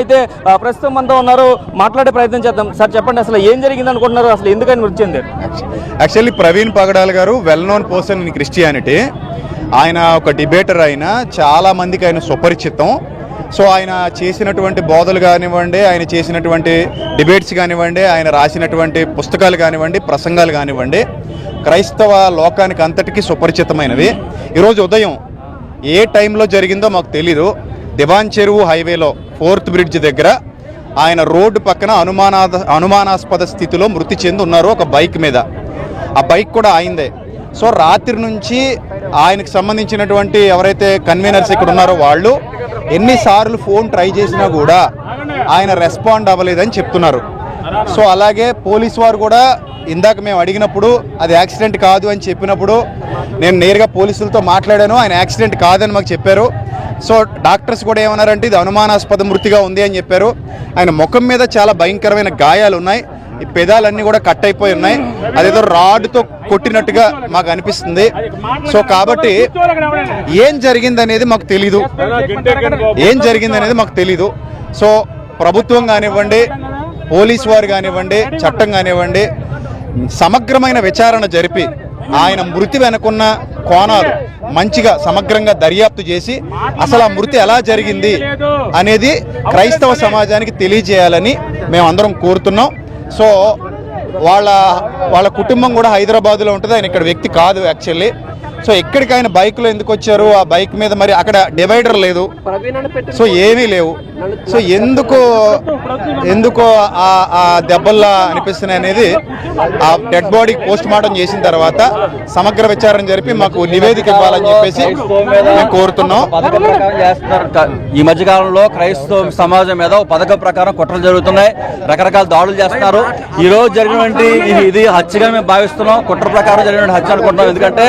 అయితే ప్రస్తుతం మనతో ఉన్నారు, మాట్లాడే ప్రయత్నం చేద్దాం. సార్ చెప్పండి, అసలు ఏం జరిగింది అనుకుంటున్నారు, అసలు ఎందుకని మృతి చెందారు? యాక్చువల్లీ ప్రవీణ్ పగడాల్ గారు well known person in Christianity. ఆయన ఒక డిబేటర్, ఆయన చాలా మందికి ఆయన సుపరిచితం. సో ఆయన చేసినటువంటి బోధలు కానివ్వండి, ఆయన చేసినటువంటి డిబేట్స్ కానివ్వండి, ఆయన రాసినటువంటి పుస్తకాలు కానివ్వండి, ప్రసంగాలు కానివ్వండి, క్రైస్తవ లోకానికి అంతటికీ సుపరిచితమైనవి. ఈరోజు ఉదయం ఏ టైంలో జరిగిందో మాకు తెలీదు. దివాన్ చెరువు హైవేలో 4th బ్రిడ్జ్ దగ్గర ఆయన రోడ్డు పక్కన అనుమానాస్పద స్థితిలో మృతి చెంది ఉన్నారు ఒక బైక్ మీద. ఆ బైక్ కూడా ఆయిందే. సో రాత్రి నుంచి ఆయనకు సంబంధించినటువంటి ఎవరైతే కన్వీనర్స్ ఇక్కడ ఉన్నారో వాళ్ళు ఎన్నిసార్లు ఫోన్ ట్రై చేసినా కూడా ఆయన రెస్పాండ్ అవ్వలేదని చెప్తున్నారు. సో అలాగే పోలీసు వారు కూడా ఇందాక మేము అడిగినప్పుడు అది యాక్సిడెంట్ కాదు అని చెప్పినప్పుడు నేను నేరుగా పోలీసులతో మాట్లాడాను. ఆయన యాక్సిడెంట్ కాదని మాకు చెప్పారు. సో డాక్టర్స్ కూడా ఏమన్నారంటే ఇది అనుమానాస్పద మృతిగా ఉంది అని చెప్పారు. ఆయన ముఖం మీద చాలా భయంకరమైన గాయాలు ఉన్నాయి. ఈ పెదాలన్నీ కూడా కట్ అయిపోయి ఉన్నాయి. అదేదో రాడ్తో కొట్టినట్టుగా మాకు అనిపిస్తుంది. సో కాబట్టి ఏం జరిగిందనేది మాకు తెలీదు. సో ప్రభుత్వం కానివ్వండి, పోలీసు వారు కానివ్వండి, చట్టం కానివ్వండి, సమగ్రమైన విచారణ జరిపి ఆయన మృతి వెనుకున్న కోణాలు మంచిగా సమగ్రంగా దర్యాప్తు చేసి అసలు ఆ మృతి ఎలా జరిగింది అనేది క్రైస్తవ సమాజానికి తెలియజేయాలని మేమందరం కోరుతున్నాం. సో వాళ్ళ కుటుంబం కూడా హైదరాబాద్లో ఉంటుంది. ఆయన ఇక్కడ వ్యక్తి కాదు యాక్చువల్లీ. సో ఎక్కడికి ఆయన బైక్లో ఎందుకు వచ్చారు? ఆ బైక్ మీద మరి అక్కడ డివైడర్ లేదు, సో ఏమీ లేవు. సో ఎందుకో ఆ దెబ్బల్లా అనిపిస్తున్నాయి అనేది ఆ డెడ్ బాడీ పోస్ట్ మార్టం చేసిన తర్వాత సమగ్ర విచారణ జరిపి మాకు నివేదిక ఇవ్వాలని చెప్పేసి మేము కోరుతున్నాం. ఈ మధ్యకాలంలో క్రైస్తవ సమాజం మీద పథకం ప్రకారం కుట్రలు జరుగుతున్నాయి, రకరకాల దాడులు చేస్తున్నారు. ఈ రోజు జరిగినటువంటి ఇది హత్యగా మేము భావిస్తున్నాం. కుట్ర ప్రకారం జరిగిన హత్య అనుకుంటున్నాం. ఎందుకంటే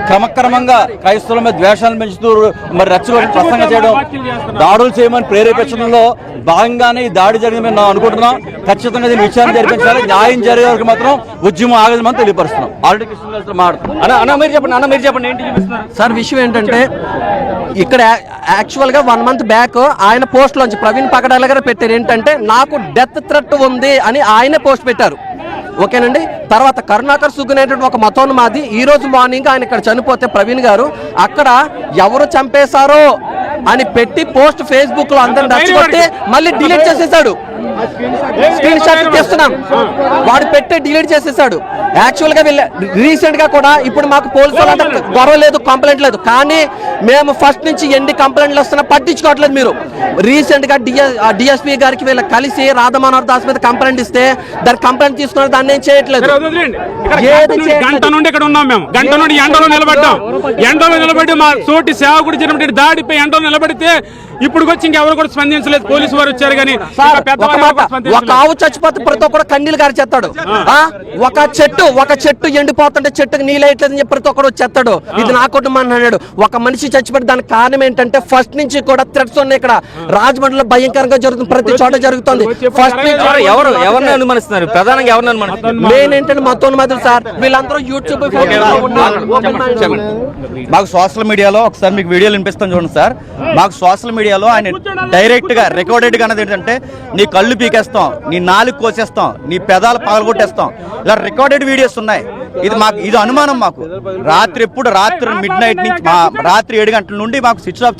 క్రమక్రమంగా క్రైస్తవుల మీద ద్వేషాలు పెంచుతూ మరి రచ్చగొట్టి ప్రసంగం చేయడం, దాడులు చేయమని ప్రేరేపించడంలో భాగంగానే ఈ దాడి జరిగిందని మేము అనుకుంటున్నాం. ఖచ్చితంగా దీన్ని విచారణ జరిపించాలి. న్యాయం జరిగే వరకు మాత్రం ఉద్యమం ఆగదని తెలియపరుస్తున్నాం. ఆల్రెడీ మీరు చెప్పండి ఏంటి చూపిస్తున్నారు సార్? విషయం ఏంటంటే ఇక్కడ యాక్చువల్గా 1 month బ్యాక్ ఆయన పోస్ట్లోంచి ప్రవీణ్ పగడాల గారు పెట్టారు ఏంటంటే నాకు డెత్ థ్రెట్ ఉంది అని ఆయనే పోస్ట్ పెట్టారు. ఓకేనండి. తర్వాత కరుణాకర్ సుగ్గునేటువంటి ఒక మతోన్మాది ఈ రోజు మార్నింగ్ ఆయన ఇక్కడ చనిపోతే ప్రవీణ్ గారు అక్కడ ఎవరు చంపేశారో అని పెట్టి పోస్ట్ ఫేస్బుక్ లో అందరిని రెచ్చగొట్టి మళ్ళీ డిలీట్ చేసేసాడు. స్క్రీన్ షాట్ చేస్తున్నాం, వాడు పెట్టి డిలీట్ చేసేసాడు. యాక్చువల్ గా రీసెంట్ గా కూడా ఇప్పుడు మాకు పోలీసు అంటే గొడవ లేదు, కంప్లైంట్ లేదు, కానీ మేము ఫస్ట్ నుంచి ఎన్ని కంప్లైంట్లు వస్తున్నా పట్టించుకోవట్లేదు. మీరు రీసెంట్ గా డిఎస్పీ గారికి వీళ్ళ కలిసి రాధమనోహర్ దాస్ మీద కంప్లైంట్ ఇస్తే దాని కంప్లైంట్ తీసుకుని దాన్ని ఏం చేయట్లేదు. గంట నుండి ఇక్కడ ఉన్నాం మేము. గంట నుండి ఎండలో నిలబడి మా తోటి సేవకుడు జరిగిన దాడిపై ఎండలో నిలబడితే ఇప్పుడు వచ్చి ఇంకెవరు కూడా స్పందించలేదు. పోలీసు వారు వచ్చారు కానీ ఒక ఆవు చచ్చిపోతే ప్రతి ఒక్కరు కన్నీళ్ళు గారి చేస్తాడు. ఒక చెట్టు ఎండిపోతుంటే చెట్టుకు నీళ్ళేయట్లేదని చెప్పి ప్రతి ఒక్కరు వచ్చేస్తాడు. ఇది నా కుటుంబం అన్నాడు. ఒక మనిషి చచ్చిపోతే దానికి కారణం ఏంటంటే ఫస్ట్ నుంచి కూడా థ్రెట్స్ ఉన్నాయి. ఇక్కడ రాజమండ్రిలో భయంకరంగా జరుగుతుంది, ప్రతి చోట జరుగుతుంది. ఫస్ట్ నుంచి ఎవరిని అనుమానిస్తున్నారు? ప్రధానంగా ఎవరిని అనుమానిస్తున్నారు? మెయిన్ ఏంటంటే మతోన్మాదులు సార్. వీళ్ళందరూ యూట్యూబ్ మాకు సోషల్ మీడియాలో ఒకసారి మీకు వీడియోలు వినిపిస్తాను చూడండి సార్. మాకు సోషల్ మీడియాలో ఆయన డైరెక్ట్ గా రికార్డెడ్ గా అనేది ఏంటంటే నీ కళ్ళు పీకేస్తాం, నీ నాలుగు కోసేస్తాం, నీ పెదాలు పగలగొట్టేస్తాం, ఇలా రికార్డెడ్ వీడియోస్ ఉన్నాయి. ఇది అనుమానం మాకు. రాత్రి మిడ్ నైట్ నుంచి రాత్రి 7 గంటల నుండి మాకు స్విచ్ ఆఫ్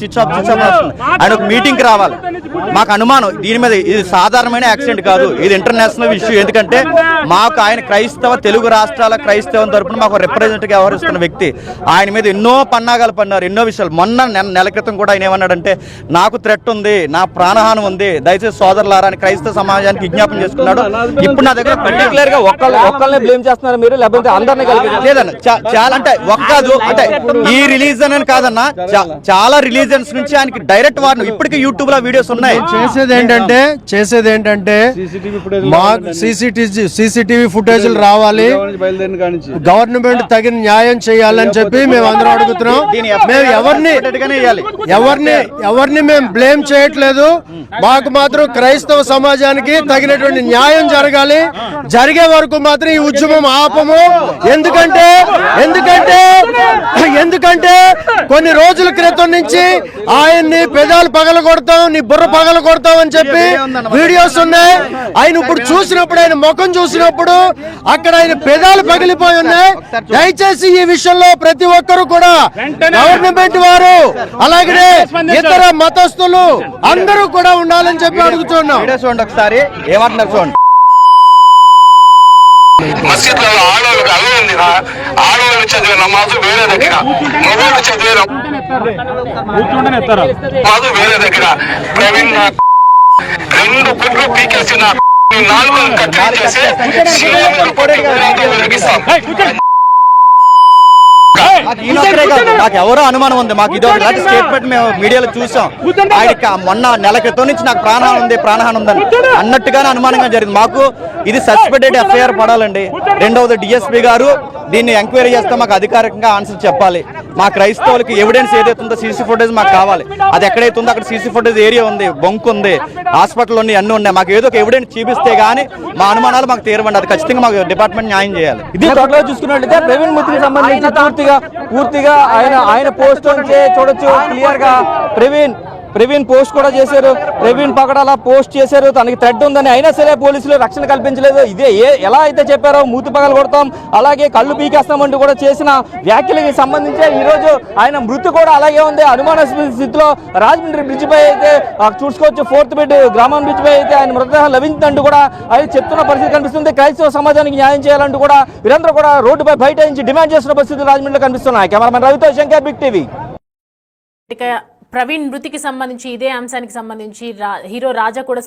వస్తుంది. ఆయన ఒక మీటింగ్కి రావాలి. మాకు అనుమానం దీని మీద. ఇది సాధారణమైన యాక్సిడెంట్ కాదు, ఇది ఇంటర్నేషనల్ ఇష్యూ. ఎందుకంటే మాకు ఆయన క్రైస్తవ తెలుగు రాష్ట్రాల క్రైస్తవం తరపున మాకు రిప్రజెంటేటివ్గా వ్యవహరిస్తున్న వ్యక్తి. ఆయన మీద ఎన్నో పన్నాగాలు పన్నారు, ఎన్నో విషయాలు. మొన్న నెల క్రితం కూడా ఆయన ఏమన్నాడంటే నాకు థ్రెట్ ఉంది, నా ప్రాణహాని ఉంది, దయచేసి సోదరులారా అని క్రైస్తవ సమాజానికి విజ్ఞాపన చేసుకున్నాడు. ఇప్పుడు నా దగ్గర పర్టికులర్ గా ఒక్కళ్ళనే బ్లేమ్ చేస్తున్నారు మీరు, లేకపోతే లేదన్న చాలా అంటే ఒక్కదు అంటే ఈ రిలీజన్ అని కాదన్నా, చాలా రిలీజన్స్ నుంచి ఆయనకి డైరెక్ట్ వార్నింగ్. ఇప్పటికీ యూట్యూబ్ లో వీడియోస్ ఉన్నాయి. చేసేది ఏంటంటే మాకు సీసీటీవీ ఫుటేజ్లు రావాలి, గవర్నమెంట్ తగిన న్యాయం చేయాలని చెప్పి మేము అందరం అడుగుతున్నాం. మేము ఎవరిని మేము బ్లేమ్ చేయట్లేదు. మాకు మాత్రం క్రైస్తవ సమాజానికి తగినటువంటి న్యాయం జరగాలి. జరిగే వరకు మాత్రం ఈ ఉద్యమం ఆపము. ఎందుకంటే ఎందుకంటే ఎందుకంటే కొన్ని రోజుల క్రితం నుంచి ఆయన్ని పెదాలు పగల కొడతాం, నీ బుర్ర పగల కొడతాం అని చెప్పి వీడియోస్ ఉన్నాయి. ఆయన ఇప్పుడు చూసినప్పుడు, ఆయన ముఖం చూసినప్పుడు అక్కడ ఆయన పెదాలు పగిలిపోయి ఉన్నాయి. దయచేసి ఈ విషయంలో ప్రతి ఒక్కరు కూడా గవర్నమెంట్ వారు అలాగే ఇతర మతస్థులు అందరూ కూడా ఉండాలని చెప్పి అడుగుతున్నాం. చూడండి ఒకసారి ఏమంటున్నారు చూడండి. మసీద్లలో ఆడవాళ్ళకి అల్లు ఉంది. ఆడవాళ్ళు చదివే నమాజు వేరే దగ్గర, మగవాళ్ళు చదివే నమాజు వేరే దగ్గర. ప్రవీణ్ రెండు గుడ్లు పీకేసి నా 4 కట్టడి చేసి నాకు ఎవరో అనుమానం ఉంది. మాకు ఇది ఇలాంటి స్టేట్మెంట్ మేము మీడియాలో చూసాం. ఆయనకి మొన్న నెల క్రితం నుంచి నాకు ప్రాణహాని ఉందని అన్నట్టుగానే అనుమానంగా జరిగింది. మాకు ఇది సస్పెక్టెడ్ ఎఫ్ఐఆర్ పడాలండి. రెండవది డిఎస్పీ గారు దీన్ని ఎంక్వైరీ చేస్తే మాకు అధికారికంగా ఆన్సర్ చెప్పాలి. మా క్రైస్తవులకి ఎవిడెన్స్ ఏదైతే ఉందో సీసీ ఫుటేజ్ మాకు కావాలి. అది ఎక్కడైతే ఉందో అక్కడ సీసీ ఫుటేజ్ ఏరియా ఉంది, బొంకు ఉంది, హాస్పిటల్ ఉన్నాయి, అన్నీ ఉన్నాయి. మాకు ఏదో ఒక ఎవిడెన్స్ చూపిస్తే గానీ మా అనుమానాలు మాకు తీరవండి. అది ఖచ్చితంగా మాకు డిపార్ట్మెంట్ న్యాయం చేయాలి. ఇది టోటల్ చూసుకున్నట్లయితే ప్రవీణ్ మూర్తికి సంబంధించి పూర్తిగా ఆయన పోస్ట్ నుంచి చూడొచ్చు క్లియర్ గా. ప్రవీణ్ పోస్ట్ కూడా చేశారు. ప్రవీణ్ పగడాల పోస్ట్ చేశారు, తనకి థ్రెడ్ ఉందని. అయినా సరే పోలీసులు రక్షణ కల్పించలేదు. ఇదే ఎలా అయితే చెప్పారో మూతి పగలు కొడతాం, అలాగే కళ్ళు పీకేస్తామంటూ కూడా చేసిన వ్యాఖ్యలకి సంబంధించి ఈ రోజు ఆయన మృతి కూడా అలాగే ఉంది. అనుమానాస్పద స్థితిలో రాజమండ్రి బ్రిడ్జ్ పై అయితే చూసుకోవచ్చు. 4th బెడ్ గ్రామం బ్రిడ్జ్ పై అయితే ఆయన మృతదేహం లభించిందంటూ కూడా ఆయన చెప్తున్న పరిస్థితి కనిపిస్తుంది. క్రైస్తవ సమాజానికి న్యాయం చేయాలంటూ కూడా వీరందరూ కూడా రోడ్డుపై బైఠాయించి డిమాండ్ చేస్తున్న పరిస్థితులు రాజమండ్రిలో కనిపిస్తున్నాయి. కెమెరామెన్ రవితో శంకర్, బిగ్ టీవీ. ప్రవీణ్ మృతికి సంబంధించి ఇదే అంశానికి సంబంధించి హీరో రాజా కూడా